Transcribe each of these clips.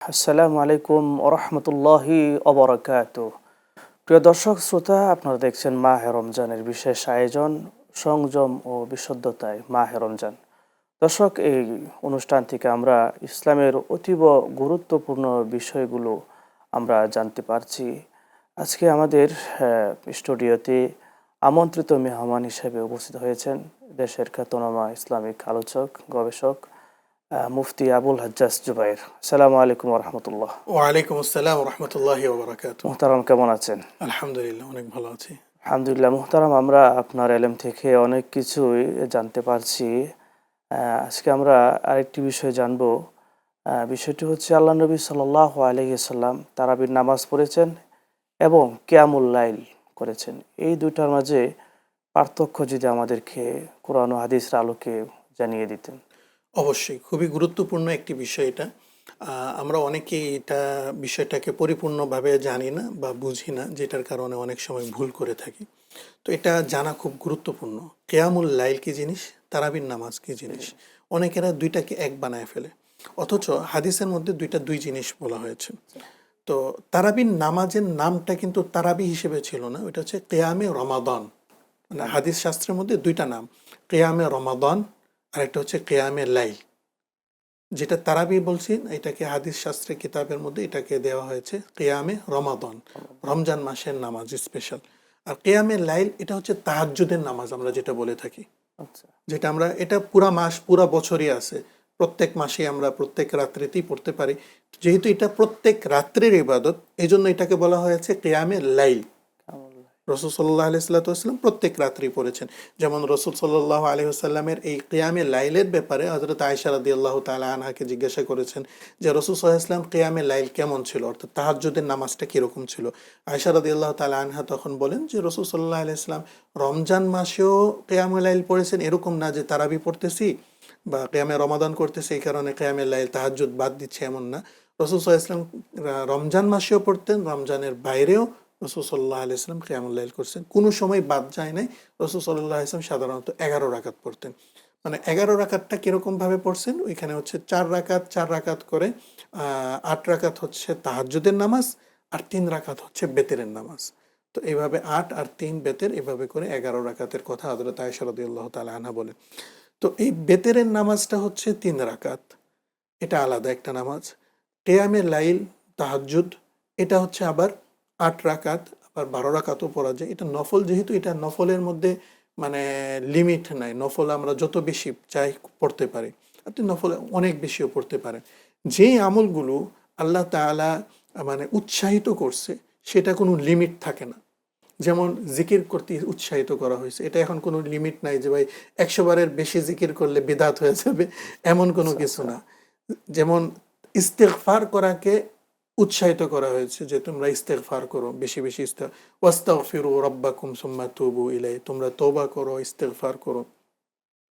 আসসালামু আলাইকুম ওরহমতুল্লাহি অবরাকাতু। প্রিয় দর্শক শ্রোতা, আপনারা দেখছেন মাহে রমজানের বিশেষ আয়োজন সংযম ও বিশুদ্ধতায় মাহে রমজান। দর্শক, এই অনুষ্ঠান থেকে আমরা ইসলামের অতীব গুরুত্বপূর্ণ বিষয়গুলো আমরা জানতে পারছি। আজকে আমাদের স্টুডিওতে আমন্ত্রিত মেহমান হিসেবে উপস্থিত হয়েছেন দেশের খ্যাতনামা ইসলামিক আলোচক গবেষক মুফতি আবুল হাজ্জাজ জুবাইর। আসসালামু আলাইকুম রহমতুল্লাহ। ওয়ালাইকুম আসসালাম রহমতুল্লাহি ওবরাকাতু। মুহতারাম, কেমন আছেন? আলহামদুলিল্লাহ, অনেক ভালো আছি। আলহামদুলিল্লাহ মুহতারাম, আমরা আপনার এলেম থেকে অনেক কিছুই জানতে পারছি। আজকে আমরা আরেকটি বিষয় জানব। বিষয়টি হচ্ছে আল্লাহ নবী সাল্লাল্লাহু আলাইহি সাল্লাম তারাবির নামাজ পড়েছেন এবং কিয়ামুল লাইল করেছেন। এই দুইটার মাঝে পার্থক্য যদি আমাদেরকে কোরআন ও হাদিসের আলোকে জানিয়ে দিতেন। অবশ্যই খুবই গুরুত্বপূর্ণ একটি বিষয় এটা। আমরা অনেকেই বিষয়টাকে পরিপূর্ণভাবে জানি না বা বুঝি না, যেটার কারণে অনেক সময় ভুল করে থাকি। তো এটা জানা খুব গুরুত্বপূর্ণ। কিয়ামুল লাইল কি জিনিস, তারাবির নামাজ কি জিনিস। অনেকেরা দুইটাকে এক বানায় ফেলে, অথচ হাদিসের মধ্যে দুই জিনিস বলা হয়েছে। তো তারাবির নামাজের নামটা কিন্তু তারাবি হিসেবে ছিল না, ওইটা হচ্ছে কিয়ামে রমাদান। মানে হাদিস শাস্ত্রের মধ্যে দুইটা নাম, কিয়ামে রমাদান আর একটা হচ্ছে কিয়ামে লাইল। যেটা তারাবি বলছি, এটাকে হাদিস শাস্ত্রের কিতাবের মধ্যে এটাকে দেওয়া হয়েছে কিয়ামে রমাদান, রমজান মাসের নামাজ স্পেশাল। আর কিয়ামে লাইল এটা হচ্ছে তাহাজ্জুদের নামাজ আমরা যেটা বলে থাকি, আচ্ছা, যেটা আমরা এটা পুরা মাস পুরা বছরই আছে, প্রত্যেক মাসে আমরা প্রত্যেক রাত্রিতেই পড়তে পারি। যেহেতু এটা প্রত্যেক রাত্রির ইবাদত, এই জন্য এটাকে বলা হয়েছে কিয়ামে লাইল। কিয়ামুল লাইল। রসুল সাল্লাহ আলাইসাল্লাম প্রত্যেক রাত্রি পড়েছেন। যেমন রসুল সাল্লাহ আলহিহাস্লামের এই কিয়ামে লাইলের ব্যাপারে হযরত আয়েশা রাদিয়াল্লাহু তাআলা আনহাকে জিজ্ঞাসা করেছেন যে রসুল সাল্লাল্লাহু আলাইহি ওয়াসাল্লাম কিয়ামে লাইল কেমন ছিল, অর্থাৎ তাহাজ্জুদের নামাজটা কীরকম ছিল। আয়েশা রাদিয়াল্লাহু তাআলা আনহা তখন বলেন যে রসুল সাল্লাহ আলাইসাল্লাম রমজান মাসেও কিয়ামে লাইল পড়েছেন, এরকম না যে তারাবি পড়তেছি বা কিয়ামে রমাদান করতেছি এই কারণে কিয়ামে লাইল তাহাজ্জুদ বাদ দিচ্ছে, এমন না। রসুল সাল্লাল্লাহু আলাইহি ওয়াসাল্লাম রমজান মাসেও পড়তেন, রমজানের বাইরেও রসুল সাল্লাহ আলাইসাল্লাম কিয়ামুল লাইল করছেন, কোনো সময় বাদ যায় নাই। রসুল সাল্লাহ আলাইসাল্লাম সাধারণত 11 রাকাত পড়তেন। মানে 11 রাকাতটা কীরকমভাবে পড়ছেন, ওইখানে হচ্ছে 4 রাকাত করে 8 রাকাত হচ্ছে তাহাজ্জুদের নামাজ আর 3 রাকাত হচ্ছে বেতেরের নামাজ। তো এইভাবে 8 আর 3 বেতের, এভাবে করে 11 রাকাতের কথা হযরত আয়েশা রাদিয়াল্লাহু তাআলা আনহা বলেন। তো এই বেতেরের নামাজটা হচ্ছে 3 রাকাত, এটা আলাদা একটা নামাজ। কিয়ামে লাইল তাহাজ্জুদ এটা হচ্ছে আবার 8 রাকাত, আবার 12 রাকাতও পড়া যায়। এটা নফল, যেহেতু এটা নফলের মধ্যে মানে লিমিট নাই, নফল আমরা যত বেশি চাই পড়তে পারি, আপনি নফল অনেক বেশিও পড়তে পারেন। যেই আমলগুলো আল্লাহ তাআলা মানে উৎসাহিত করছে সেটা কোনো লিমিট থাকে না। যেমন জিকির করতে উৎসাহিত করা হয়েছে, এটা এখন কোনো লিমিট নাই যে ভাই 100 বারের বেশি জিকির করলে বিদআত হয়ে যাবে, এমন কোনো কিছু না। যেমন ইস্তেগফার করাকে উৎসাহিত করা হয়েছে যে তোমরা ইস্তেগফার করো, বেশি বেশি ওয়াস্তাগফিরু রাব্বাকুম সুম্মা তুবু ইলাইহি, তোমরা তওবা করো, ইস্তেগফার করো,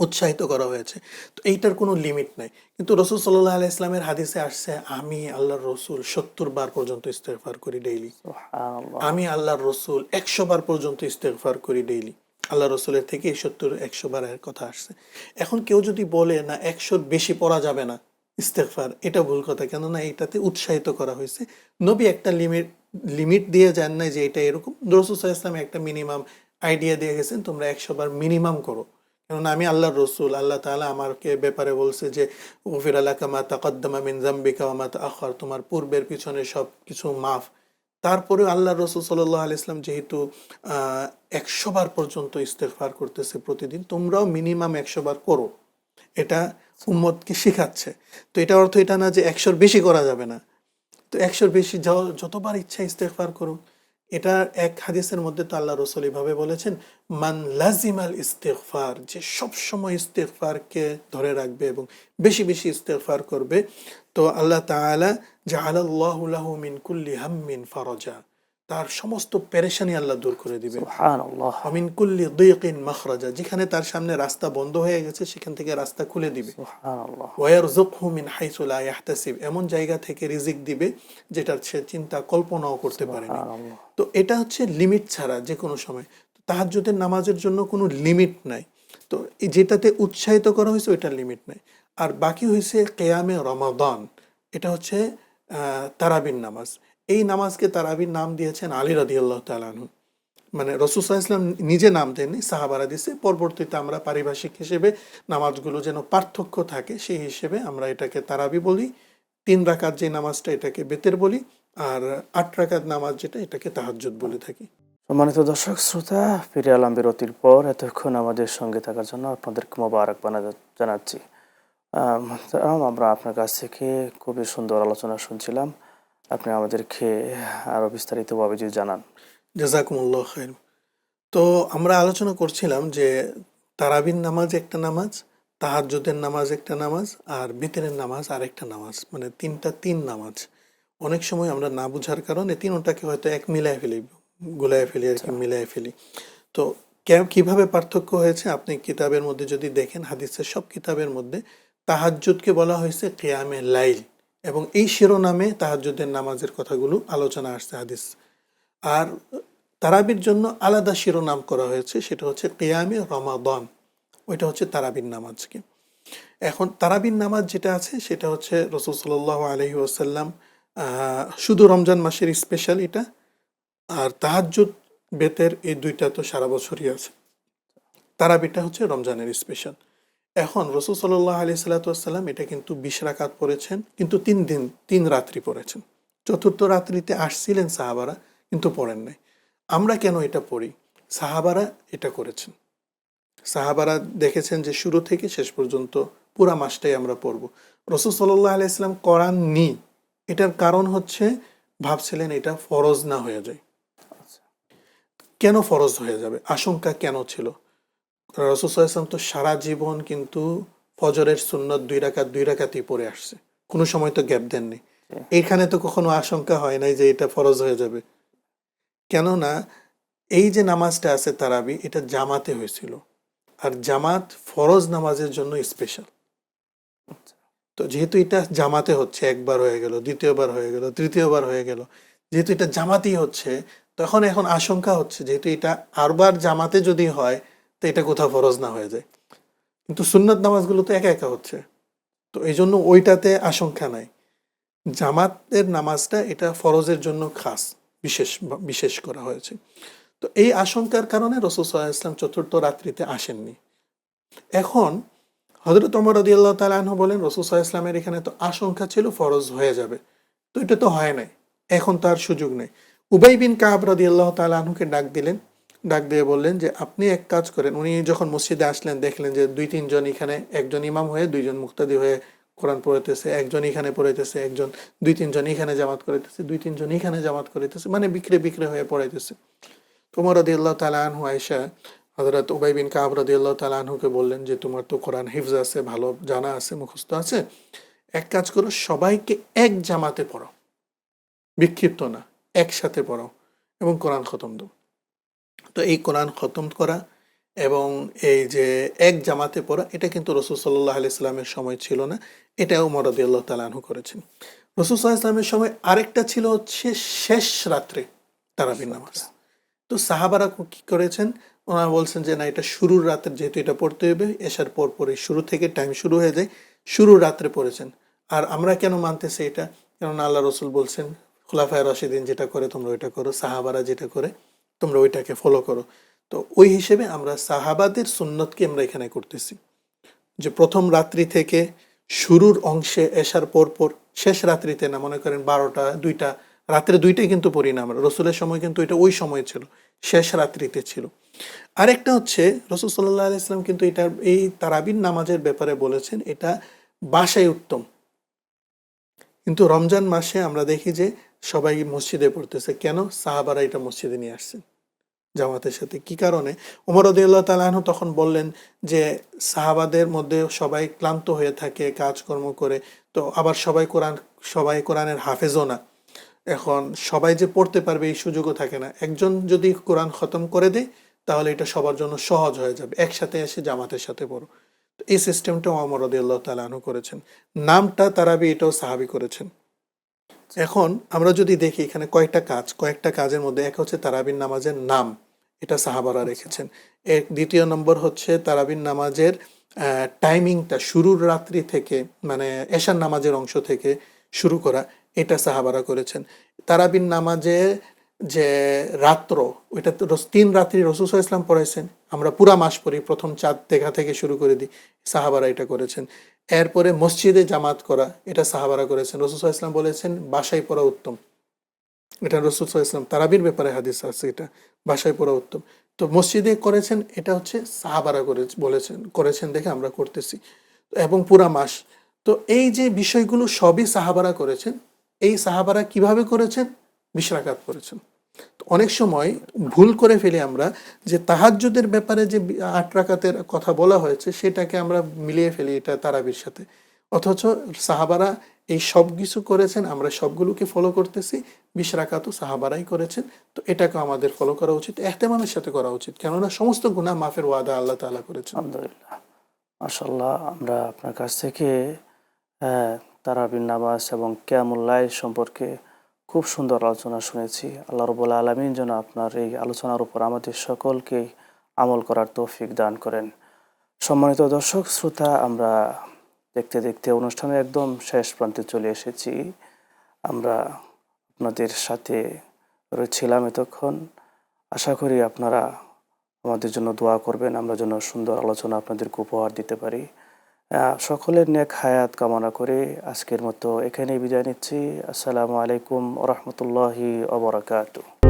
উৎসাহিত করা হয়েছে। তো এইটার কোনো লিমিট নাই। কিন্তু রসুল সাল্লাল্লাহু আলাইহি ওয়াসাল্লামের হাদিসে আসছে আমি আল্লাহর রসুল 70 বার পর্যন্ত ইস্তেগফার করি ডেইলি। সুবহানাল্লাহ। আমি আল্লাহর রসুল 100 বার পর্যন্ত ইস্তেগফার করি ডেইলি। আল্লাহ রসুলের থেকে 70-100 বারের কথা আসছে। এখন কেউ যদি বলে না 100-র বেশি পড়া যাবে না ইস্তেগফার, এটা ভুল কথা। কেননা এটাতে উৎসাহিত করা হয়েছে। নবী একটা লিমিট দিয়ে যান নাই যে এটা এরকম। রাসূল সাল্লাল্লাহু আলাইহি ওয়াসাল্লাম একটা মিনিমাম আইডিয়া দিয়ে গেছেন, তোমরা 100 বার মিনিমাম করো। কেননা আমি আল্লাহর রসুল, আল্লাহ তাআলা আমাকে ব্যাপারে বলছে যে গুফিরা লাকা মা তাকাদ্দামা মিন যামবিকা ওয়া মা তাআখার, তোমার পূর্বের পিছনে সব কিছু মাফ। তারপরেও আল্লাহ রসুল সাল্লাল্লাহু আলাইহি ওয়াসাল্লাম যেহেতু 100 বার পর্যন্ত ইস্তেগফার করতেছে প্রতিদিন, তোমরাও মিনিমাম 100 বার করো, এটা উম্মতকে শিখাচ্ছে। তো এটা অর্থ এটা না যে 100-র বেশি করা যাবে না। তো 100-র বেশি যতবার ইচ্ছা ইস্তেগফার করুন। এটা এক হাদিসের মধ্যে তো আল্লাহ রসুল এইভাবে বলেছেন, মান লাজিমাল ইস্তেগফার, যে সবসময় ইস্তেগফারকে ধরে রাখবে এবং বেশি বেশি ইস্তেগফার করবে, তো আল্লাহ তাআলা জাআলাল্লাহু লাহু মিন কুল্লি হাম্মিন ফারাজা, তার সমস্ত পেরেশানি আল্লাহ দূর করে দিবে। সুবহানাল্লাহ। মিন কুল্লি দিকিন মাখরাজা, যেখানে তার সামনে রাস্তা বন্ধ হয়ে গেছে সেখান থেকে রাস্তা খুলে দিবে। সুবহানাল্লাহ। ওয়ারযুকহু মিন হাইসু লা ইয়াহতাসিব, এমন জায়গা থেকে রিজিক দিবে যেটার সে চিন্তা কল্পনাও করতে পারেনি। সুবহানাল্লাহ। তো এটা হচ্ছে লিমিট ছাড়া যে কোনো সময়। তাহাজ্জুদের নামাজের জন্য কোনো লিমিট নাই। তো যেটাতে উৎসাহিত করা হয়েছে ওইটার লিমিট নাই। আর বাকি হয়েছে কিয়ামে রমাদান, এটা হচ্ছে তারাবির নামাজ। এই নামাজকে তারাবির নাম দিয়েছেন আলী রাদিয়াল্লাহু তাআলা আনহু। মানে রাসূল সাল্লাল্লাহু আলাইহি ওয়াসাল্লাম নিজে নাম দেননি, সাহাবারা দিছে। পরবর্তীতে আমরা পারিভাষিক হিসেবে নামাজগুলো যেন পার্থক্য থাকে সেই হিসেবে আমরা এটাকে তারাবি বলি। ৩ রাকাত যে নামাজটা এটাকে বেতের বলি, আর ৮ রাকাত নামাজ যেটা এটাকে তাহাজ্জুদ বলে থাকি। সম্মানিত দর্শক শ্রোতা, ফিরে এলাম বিরতির পর। এতক্ষণ আমাদের সঙ্গে থাকার জন্য আপনাদেরকে মোবারকবাদ জানাচ্ছি। আমরা আপনার কাছ থেকে খুবই সুন্দর আলোচনা শুনছিলাম। আপনি আমাদেরকে আরও বিস্তারিতভাবে যদি জানান। জাযাকুমুল্লাহ খাইর। তো আমরা আলোচনা করছিলাম যে তারাবির নামাজ একটা নামাজ, তাহাজ্জুদের নামাজ একটা নামাজ, আর বিতরের নামাজ আরেকটা নামাজ, মানে তিন নামাজ। অনেক সময় আমরা না বুঝার কারণে তিনটাকে হয়তো এক মিলায় ফেলি, গুলায় ফেলি আর কি, মিলায় ফেলি। তো কিভাবে পার্থক্য হয়েছে আপনি কিতাবের মধ্যে যদি দেখেন, হাদিসের সব কিতাবের মধ্যে তাহাজ্জুদকে বলা হয়েছে কিয়ামে লাইল, এবং এই শিরোনামে তাহাজ্জুদের নামাজের কথাগুলো আলোচনা আসছে হাদিস। আর তারাবির জন্য আলাদা শিরোনাম করা হয়েছে, সেটা হচ্ছে কিয়ামে রমাদান, ওইটা হচ্ছে তারাবির নামাজকে। এখন তারাবির নামাজ যেটা আছে সেটা হচ্ছে রাসূল সাল্লাল্লাহু আলাইহি ওয়াসাল্লাম শুধু রমজান মাসের স্পেশাল এটা, আর তাহাজ্জুদ বেতের এই দুইটা তো সারা বছরই আছে। তারাবিটা হচ্ছে রমজানের স্পেশাল। এখন রাসূল সাল্লাল্লাহু আলাইহি সাল্লাম এটা কিন্তু ২০ রাকাত পড়েছেন, কিন্তু ৩ রাত্রি পড়েছেন। চতুর্থ রাত্রিতে আসছিলেন সাহাবারা, কিন্তু পড়েন নাই। আমরা কেন এটা পড়ি? সাহাবারা এটা করেছেন। সাহাবারা দেখেছেন যে শুরু থেকে শেষ পর্যন্ত পুরা মাসটাই আমরা পড়ব। রাসূল সাল্লাল্লাহু আলাইহি সাল্লাম করাননি, এটার কারণ হচ্ছে ভাবছিলেন এটা ফরজ না হয়ে যায়। কেন ফরজ হয়ে যাবে, আশঙ্কা কেন ছিল? রাসূল সাল্লাল্লাহু আলাইহি সাল্লাম তো সারা জীবন কিন্তু ফজরের সুন্নত ২ রাকাতই পড়ে আসছে, কোনো সময় তো গ্যাপ দেননি। এইখানে তো কখনো আশঙ্কা হয় নাই যে এটা ফরজ হয়ে যাবে। কেননা এই যে নামাজটা আছে তারাবি, এটা জামাতে হয়েছিল, আর জামাত ফরজ নামাজের জন্য স্পেশাল। তো যেহেতু এটা জামাতে হচ্ছে, একবার হয়ে গেল, দ্বিতীয়বার হয়ে গেল, তৃতীয়বার হয়ে গেল, যেহেতু এটা জামাতেই হচ্ছে, তখন এখন আশঙ্কা হচ্ছে যেহেতু এটা আরবার জামাতে যদি হয় তো এটা কোথাও ফরজ না হয়ে যায়। কিন্তু সুন্নত নামাজগুলো তো একা একা হচ্ছে, তো এই জন্য ওইটাতে আশঙ্কা নাই। জামাতের নামাজটা এটা ফরজের জন্য খাস, বিশেষ করা হয়েছে। তো এই আশঙ্কার কারণে রাসূল সাল্লাল্লাহু আলাইহি ওয়াসাল্লাম চতুর্থ রাত্রিতে আসেননি। এখন হযরত ওমর রাদিয়াল্লাহু তাআলা আনহু বলেন, রাসূল সাল্লাল্লাহু আলাইহি ওয়াসাল্লামের এখানে তো আশঙ্কা ছিল ফরজ হয়ে যাবে, তো এটা তো হয় নাই, এখন তার সুযোগ নেই। উবাই বিন কাব রাদিয়াল্লাহু তাআলা আনহুকে ডাক দিলেন, ডাক দিয়ে বললেন যে আপনি এক কাজ করেন। উনি যখন মসজিদে আসলেন দেখলেন যে ২-৩ জন এখানে, একজন ইমাম হয়ে ২ জন মুক্তাদি হয়ে কোরআন পড়াইতেছে, একজন এখানে পড়াইতেছে, একজন ২-৩ জন এখানে জামাত করাইতেছে, ২-৩ জন এখানে জামাত করাইতেছে, মানে বিক্রে হয়ে পড়াইতেছে। ওমর রাদিয়াল্লাহু তাআলা আনহু আয়েশা হযরত উবাই বিন কাব রাদিয়াল্লাহু তাআলা আনহুকে বললেন যে তোমার তো কোরআন হিফজ আছে, ভালো জানা আছে, মুখস্থ আছে, এক কাজ করো, সবাইকে এক জামাতে পড়াও, বিক্ষিপ্ত না, একসাথে পড়াও এবং কোরআন খতম দাও। তো এই কোরআন খতম করা এবং এই যে এক জামাতে পড়া, এটা কিন্তু রাসূল সাল্লাল্লাহু আলাইহি সাল্লামের সময় ছিল না, এটা ওমর রাদিয়াল্লাহু তাআলা আনহু করেছেন। রাসূল সাল্লাল্লাহু আলাইহি সাল্লামের সময় আরেকটা ছিল হচ্ছে শেষ রাত্রে তারাবির নামাজ। তো সাহাবারা কি করেছেন, ওনারা বলছেন যে না, এটা শুরুর রাতে, যেহেতু এটা পড়তে হবে এশার পর পরে, শুরু থেকে টাইম শুরু হয়ে যায়, শুরুর রাত্রে পড়েছেন। আর আমরা কেন মানতেছি এটা? কেননা আল্লাহ রসুল বলছেন খুলাফায়ে রাশিদিন যেটা করে তোমরা ওইটা করো, সাহাবারা যেটা করে তোমরা ওইটাকে ফলো করো। তো ওই হিসেবে আমরা সাহাবাদের সুন্নতকে আমরা এখানে করতেছি, যে প্রথম রাত্রি থেকে শুরুর অংশে এশার পর শেষ রাত্রিতে না, মনে করেন 12টা 2টা, রাত্রে 2টাই কিন্তু পড়ি না আমরা, রসুলের সময় কিন্তু এটা ওই সময় ছিল, শেষ রাত্রিতে ছিল। আরেকটা হচ্ছে রাসূল সাল্লাল্লাহু আলাইহি ওয়াসাল্লাম কিন্তু এটা, এই তারাবির নামাজের ব্যাপারে বলেছেন এটা বাসায় উত্তম, কিন্তু রমজান মাসে আমরা দেখি যে সবাই মসজিদে পড়তেছে। কেন? সাহাবারা এটা মসজিদে নিয়ে আসছেন জামাতের সাথে। কি কারণে? ওমর রাদিয়াল্লাহু তাআলা আনহু তখন বললেন যে সাহাবাদের মধ্যে সবাই ক্লান্ত হয়ে থাকে কাজকর্ম করে, তো আবার সবাই কোরআনের হাফেজও না, এখন সবাই যে পড়তে পারবে এই সুযোগও থাকে না। একজন যদি কোরআন খতম করে দেয় তাহলে এটা সবার জন্য সহজ হয়ে যাবে, একসাথে এসে জামাতের সাথে পড়ো। তো এই সিস্টেমটা ওমর রাদিয়াল্লাহু তাআলা আনহু করেছেন। নামটা তারাবি, এটাও সাহাবী করেছেন। এখন আমরা যদি দেখি এখানে কয়েকটা কাজের মধ্যে এক হচ্ছে তারাবির নামাজের নাম, এটা সাহাবারা রেখেছেন। দ্বিতীয় নম্বর হচ্ছে তারাবির নামাজের টাইমিংটা শুরুর রাত্রি থেকে, মানে এশার নামাজের অংশ থেকে শুরু করা, এটা সাহাবারা করেছেন। তারাবির নামাজে যে রাত্র, ওইটা তো 3 রাত্রি রাসূল সাল্লাল্লাহু আলাইহি ওয়াসাল্লাম পড়াইছেন। আমরা পুরা মাস পড়ি, প্রথম চাঁদ দেখা থেকে শুরু করে দিই। সাহাবারা এটা করেছেন। এরপরে মসজিদে জামাত করা, এটা সাহাবারা করেছেন। রাসূল সাল্লাল্লাহু আলাইহি ওয়াসাল্লাম বলেছেন বাসায় পড়া উত্তম। এটা রাসূল সাল্লাল্লাহু আলাইহি ওয়াসাল্লাম তারাবির ব্যাপারে হাদিস আছে, এটা বাসায় পড়া উত্তম। তো মসজিদে করেছেন, এটা হচ্ছে সাহাবারা করেছেন দেখে আমরা করতেছি, এবং পুরা মাস। তো এই যে বিষয়গুলো সবই সাহাবারা করেছেন। এই সাহাবারা কিভাবে করেছেন? 20 রাকাত করেছেন। তো অনেক সময় ভুল করে ফেলি আমরা, যে তাহাজ্জুদের ব্যাপারে যে 8 রাকাতের কথা বলা হয়েছে সেটাকে আমরা মিলিয়ে ফেলি এটা তারাবির সাথে। অথচ সাহাবারা এই সব কিছু করেছেন, আমরা সবগুলোকে ফলো করতেছি। 20 রাকাতও সাহাবারাই করেছেন। তো এটাকে আমাদের ফলো করা উচিত, ইহতেমামের সাথে করা উচিত, কেননা সমস্ত গুনাহ মাফের ওয়াদা আল্লাহ তাআলা করেছেন। আলহামদুলিল্লাহ, মাশাআল্লাহ। আমরা আপনার কাছ থেকে হ্যাঁ, তারাবির নামাজ এবং কিয়ামুল লাইল সম্পর্কে খুব সুন্দর আলোচনা শুনেছি। আল্লাহ রাব্বুল আলামিন যেন আপনার এই আলোচনার উপর আমাদের সকলকে আমল করার তৌফিক দান করেন। সম্মানিত দর্শক শ্রোতা, আমরা দেখতে দেখতে অনুষ্ঠানের একদম শেষ প্রান্তে চলে এসেছি। আমরা আপনাদের সাথে রয়েছিলাম এতক্ষণ। আশা করি আপনারা আমাদের জন্য দোয়া করবেন, আমরা যেন সুন্দর আলোচনা আপনাদেরকে উপহার দিতে পারি। সকলের নেক হায়াত কামনা করে আজকের মতো এখানেই বিদায় নিচ্ছি। আসসালামু আলাইকুম ওয়া রাহমাতুল্লাহি ওয়া বারাকাতুহু।